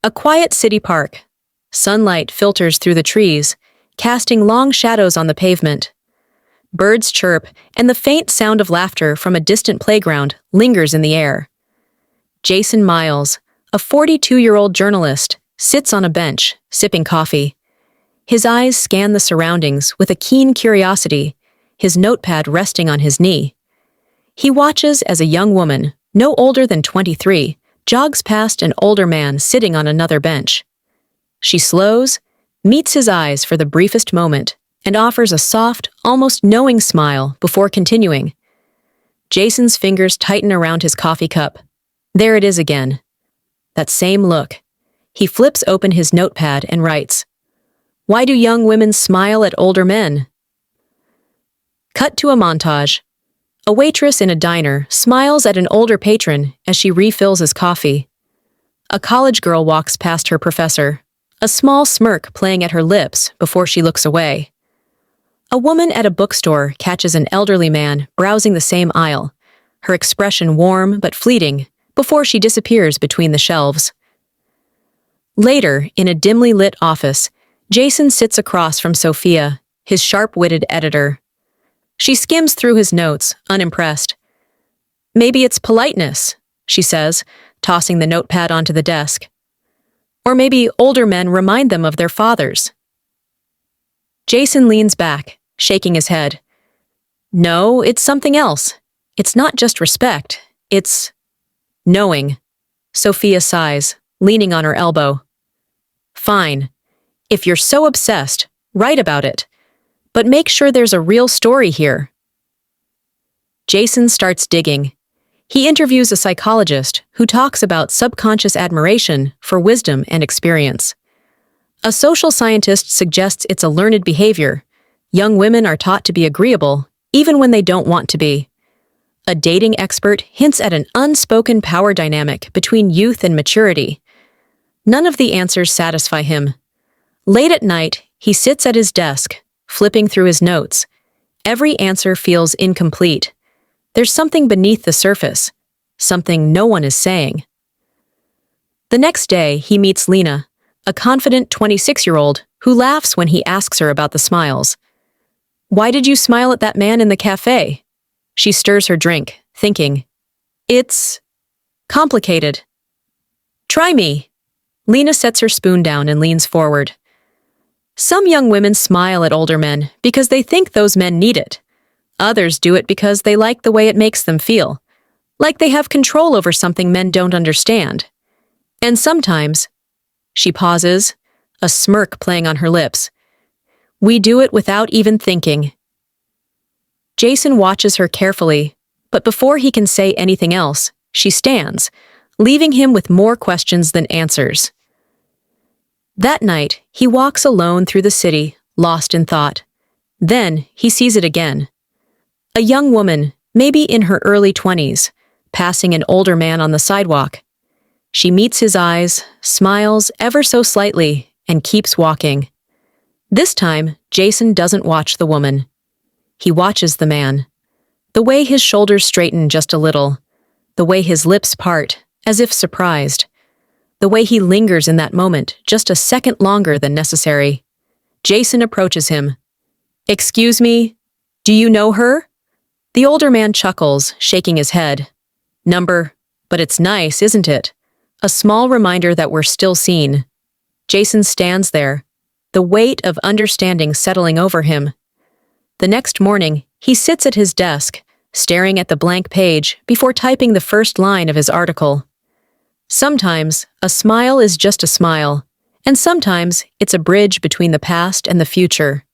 A quiet city park. Sunlight filters through the trees, casting long shadows on the pavement. Birds chirp, and the faint sound of laughter from a distant playground lingers in the air. Jason Miles, a 42-year-old journalist, sits on a bench, sipping coffee. His eyes scan the surroundings with a keen curiosity, his notepad resting on his knee. He watches as a young woman, no older than 23, jogs past an older man sitting on another bench. She slows, meets his eyes for the briefest moment, and offers a soft, almost knowing smile before continuing. Jason's fingers tighten around his coffee cup. There it is again. That same look. He flips open his notepad and writes, "Why do young women smile at older men?" Cut to a montage. A waitress in a diner smiles at an older patron as she refills his coffee. A college girl walks past her professor, a small smirk playing at her lips before she looks away. A woman at a bookstore catches an elderly man browsing the same aisle, her expression warm but fleeting, before she disappears between the shelves. Later, in a dimly lit office, Jason sits across from Sophia, his sharp-witted editor. She skims through his notes, unimpressed. "Maybe it's politeness," she says, tossing the notepad onto the desk. "Or maybe older men remind them of their fathers." Jason leans back, shaking his head. "No, it's something else. It's not just respect. It's knowing." Sophia sighs, leaning on her elbow. "Fine. If you're so obsessed, write about it. But make sure there's a real story here." Jason starts digging. He interviews a psychologist who talks about subconscious admiration for wisdom and experience. A social scientist suggests it's a learned behavior. Young women are taught to be agreeable, even when they don't want to be. A dating expert hints at an unspoken power dynamic between youth and maturity. None of the answers satisfy him. Late at night, he sits at his desk, flipping through his notes. Every answer feels incomplete. There's something beneath the surface, something no one is saying. The next day, he meets Lena, a confident 26-year-old who laughs when he asks her about the smiles. "Why did you smile at that man in the cafe?" She stirs her drink, thinking, "It's complicated." "Try me." Lena sets her spoon down and leans forward. "Some young women smile at older men because they think those men need it. Others do it because they like the way it makes them feel, like they have control over something men don't understand. And sometimes," she pauses, a smirk playing on her lips, "we do it without even thinking." Jason watches her carefully, but before he can say anything else, she stands, leaving him with more questions than answers. That night, he walks alone through the city, lost in thought. Then, he sees it again. A young woman, maybe in her early 20s, passing an older man on the sidewalk. She meets his eyes, smiles ever so slightly, and keeps walking. This time, Jason doesn't watch the woman. He watches the man. The way his shoulders straighten just a little. The way his lips part, as if surprised. The way he lingers in that moment just a second longer than necessary. Jason approaches him. "Excuse me, do you know her?" The older man chuckles, shaking his head. "Number, but it's nice, isn't it? A small reminder that we're still seen." Jason stands there, the weight of understanding settling over him. The next morning, he sits at his desk, staring at the blank page before typing the first line of his article. Sometimes, a smile is just a smile, and sometimes it's a bridge between the past and the future.